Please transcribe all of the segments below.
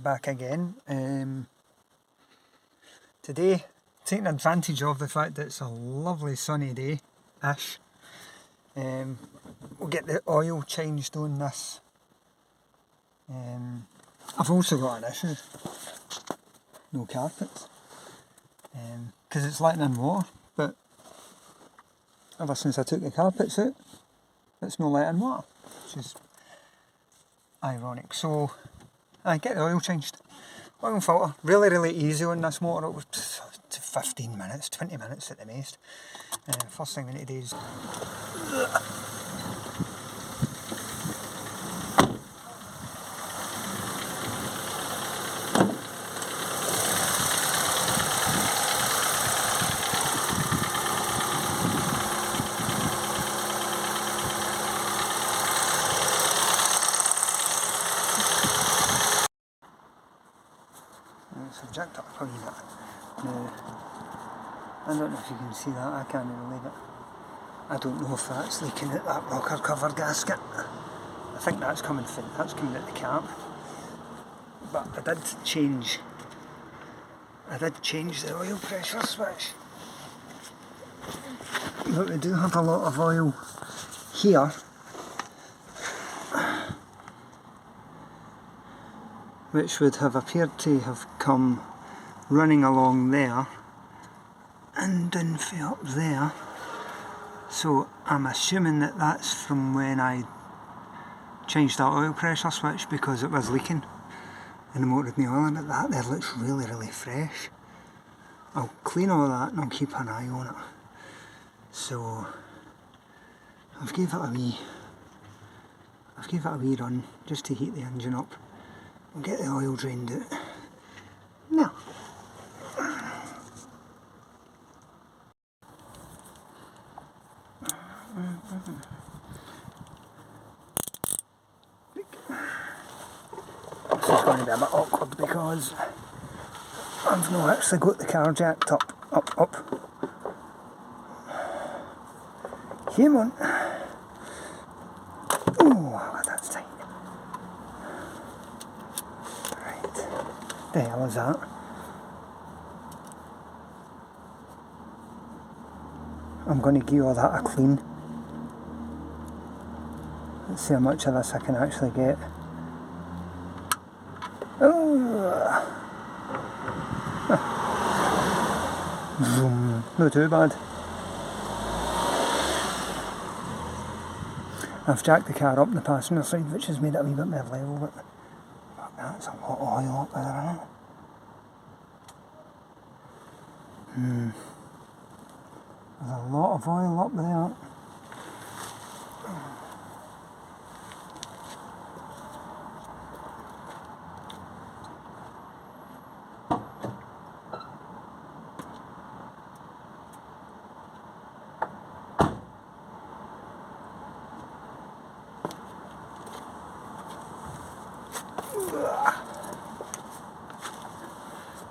back again. Today, taking advantage of the fact that it's a lovely sunny day-ish, we'll get the oil changed on this. I've also got an issue, no carpets, because it's letting in water, but ever since I took the carpets out, it's no letting water, which is ironic. So I get the oil changed. Oil filter, really easy on this motor. It was 15 minutes, 20 minutes at the most. First thing we need to do is jacked up a wee bit. Now, I don't know if you can see that, I can't believe it. I don't know if that's leaking out that rocker cover gasket. I think that's coming out the cap. But I did change the oil pressure switch. But we do have a lot of oil here. Which would have appeared to have come running along there and down up there. So I'm assuming that that's from when I changed that oil pressure switch, because it was leaking and the motor had no oil in it. That there looks really fresh. I'll clean all that and I'll keep an eye on it. So I've gave it a wee run just to heat the engine up. We'll get the oil drained out. Now, this is going to be a bit awkward because I've not actually got the car jacked up. Come on. Oh, that's tight. The hell is that? I'm going to give all that a clean. Let's see how much of this I can actually get. Oh! Vroom. Not too bad. I've jacked the car up in the passenger side, which has made it a wee bit more level, but that's a lot of oil up there, isn't it? There's a lot of oil up there.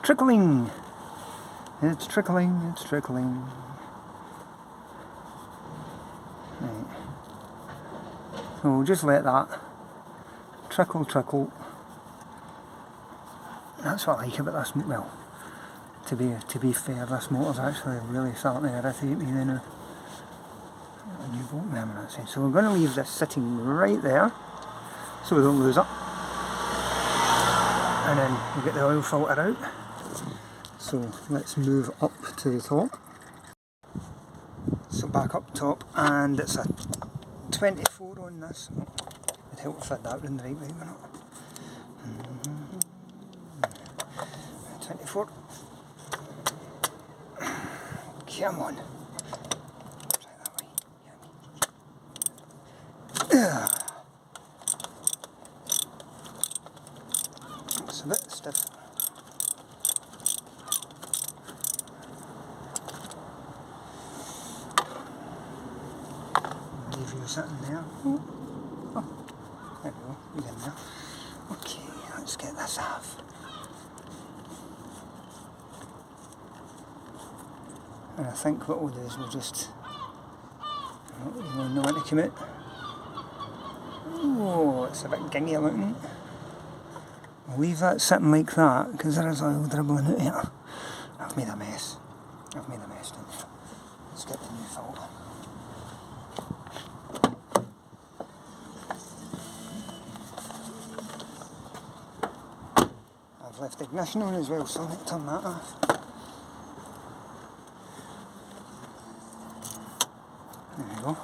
Trickling! It's trickling. Right. So we'll just let that trickle. That's what I like about this. Well, to be fair, this motor's actually really starting to irritate me now. A new bolt memory. So we're going to leave this sitting right there so we don't lose it. And then we'll get the oil filter out. So let's move up to the top. So back up top, and it's a 24 on this. It'd help if I had that round the right way, wouldn't it? 24. Come on. Try that way. It's a bit stiff. Leave you sitting there. Oh, there we go. We're in there. Okay, let's get this half. And I think what we'll do is we'll just... we'll know when to come out. Oh, it's a bit gingy looking. I'll leave that sitting like that because there is oil dribbling out here. I've made a mess. I've made a mess down there. Let's get the new filter. I've left the ignition on as well, so I need to turn that off. There we go.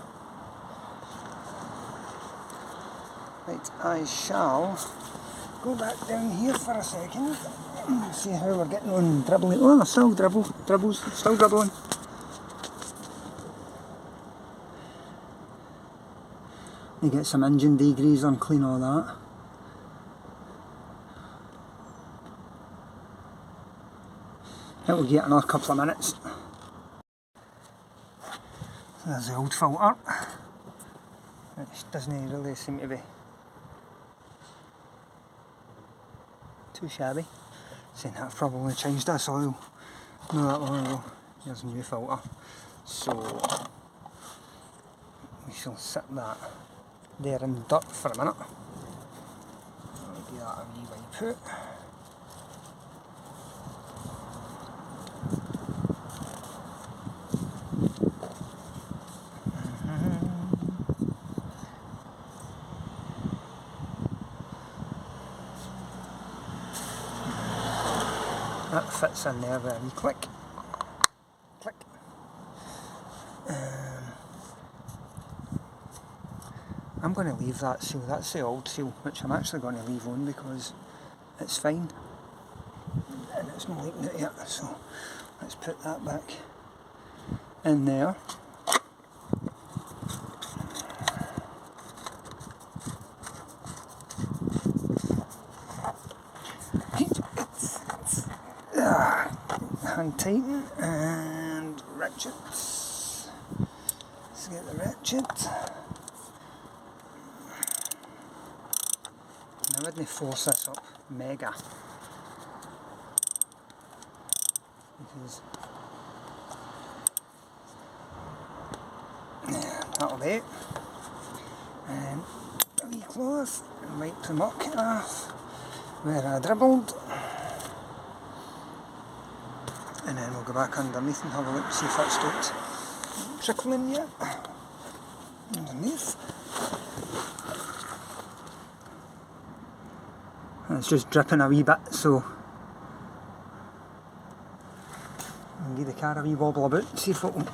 Right, I shall go back down here for a second and see how we're getting on dribbling. Oh, still dribbles, still dribbling. You get some engine degrease on, clean all that. It will get another couple of minutes. There's the old filter. It doesn't really seem to be too shabby. Saying that I've probably changed this oil not that long ago. Here's a new filter. So we shall sit that there in the dirt for a minute. I'll give that a wee wipe out. That fits in there very quick. Click. I'm going to leave that seal, that's the old seal, which I'm actually going to leave on because it's fine and it's not leaking out yet, so let's put that back in there. Hand tighten and ratchets. Let's get the ratchet. I wouldn't force this up mega because that'll do it. And a wee cloth and wipe the muck off where I dribbled. And then we'll go back underneath and have a look, see if that stopped trickling yet. Underneath. And it's just dripping a wee bit, so I'll give the car a wee wobble about, see if it will.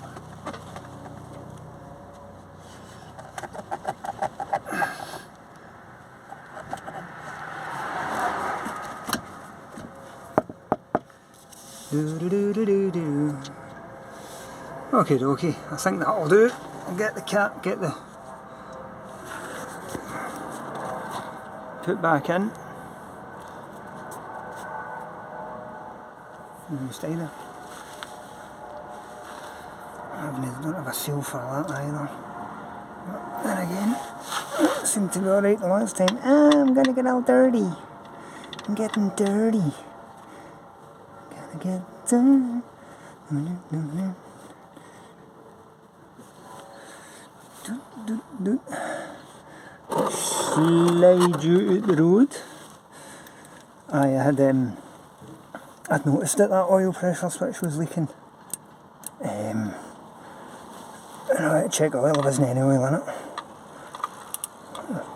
Okay, I think that'll do it. I'll get the cap, put back in. And stay there. I don't have a seal for that either. But then again, it seemed to be alright the last time. I'm gonna get all dirty. I'm getting dirty. Gotta get dirty. Slide you out the road. I'd noticed that oil pressure switch was leaking. And I had to check oil, there wasn't any oil in it.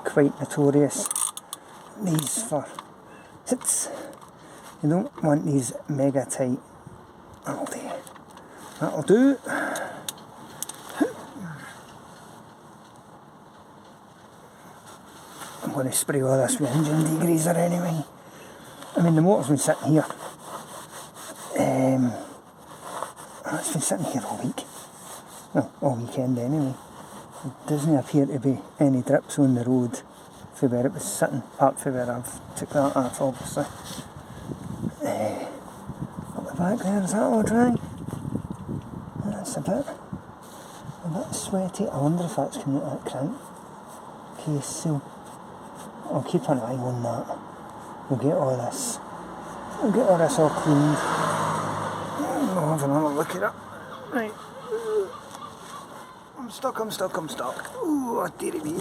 Quite notorious. These for hits. You don't want these mega tight. That'll do. I'm going to spray all this with engine degreaser anyway. I mean, the motor's been sitting here. It's been sitting here all week. Well, all weekend anyway. There doesn't appear to be any drips on the road for where it was sitting, apart from where I've took that off, obviously. Up the back there, is that all dry? That's a bit sweaty. I wonder if that's coming out of that crank case seal. I'll keep an eye on that. We'll get all this all cleaned. I'll have another look at it. Right. I'm stuck. Ooh, dearie me.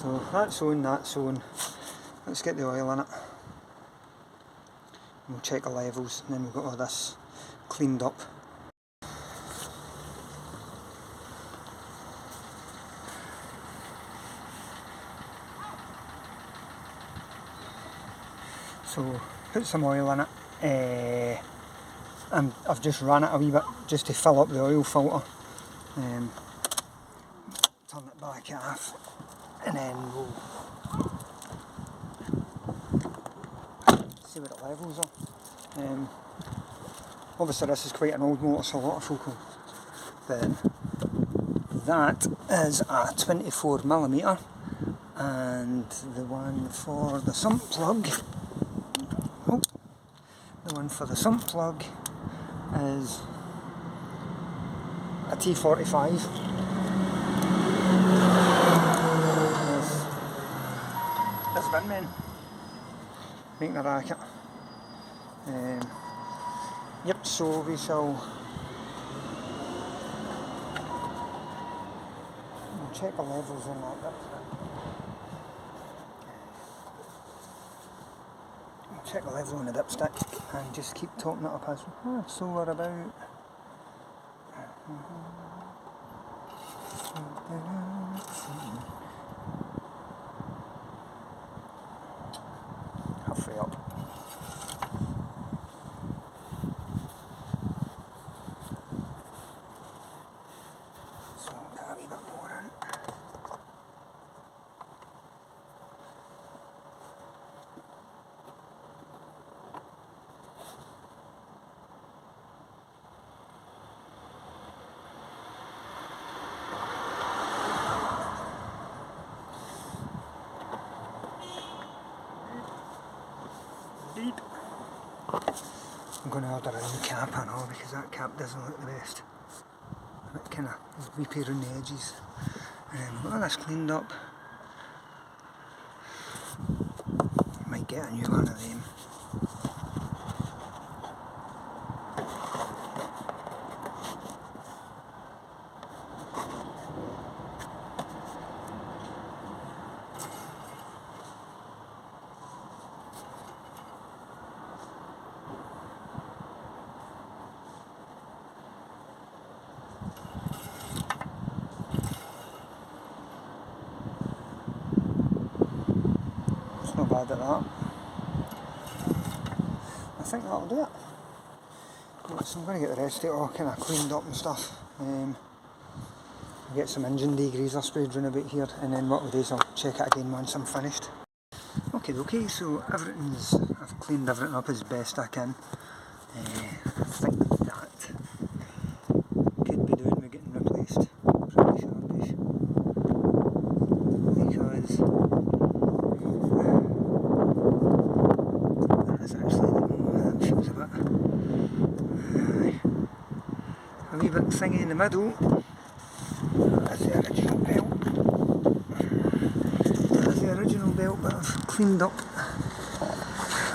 So that's on. Let's get the oil in it. We'll check the levels, and then we've got all this cleaned up. So put some oil in it, and I've just ran it a wee bit just to fill up the oil filter. Turn it back off, and then we'll see what the levels are. Obviously this is quite an old motor, so a lot of folk will, but that is a 24mm, and the one for the sump plug, is a T45. This bin men making a racket. Yep, so we shall check the levels on that. We'll check the level on the dipstick and just keep topping it up as so we're about halfway up. So put a wee bit more in. I'm going to order a new cap and all because that cap doesn't look the best. A bit kind of weepy around the edges. And then we've got all this cleaned up. Might get a new one of them. Not bad at that. I think that'll do it. So I'm going to get the rest of it all kind of cleaned up and stuff. Get some engine degreaser sprayed round about here, and then what we'll do is I'll check it again once I'm finished. Okay, so I've cleaned everything up as best I can. I think that could be doing with getting replaced pretty sharpish, because that feels a wee bit thingy in the middle. That's the original belt. That's the original belt that I've cleaned up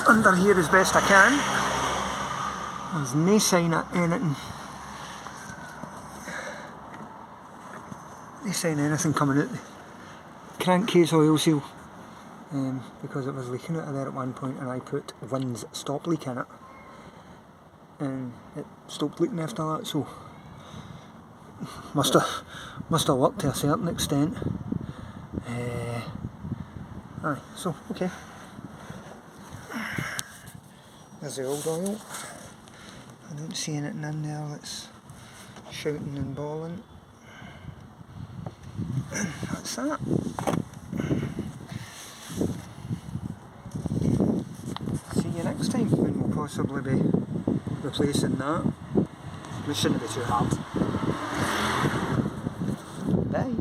under here as best I can. There's no sign of anything. No sign of anything coming out the crankcase oil seal. Because it was leaking out of there at one point, and I put Win's stop leak in it, and it stopped leaking after that, so must have worked to a certain extent. So okay. There's the old oil. I don't see anything in there that's shouting and bawling. That's that. See you next time when we'll possibly be replacing that. Which shouldn't be too hard. Bye.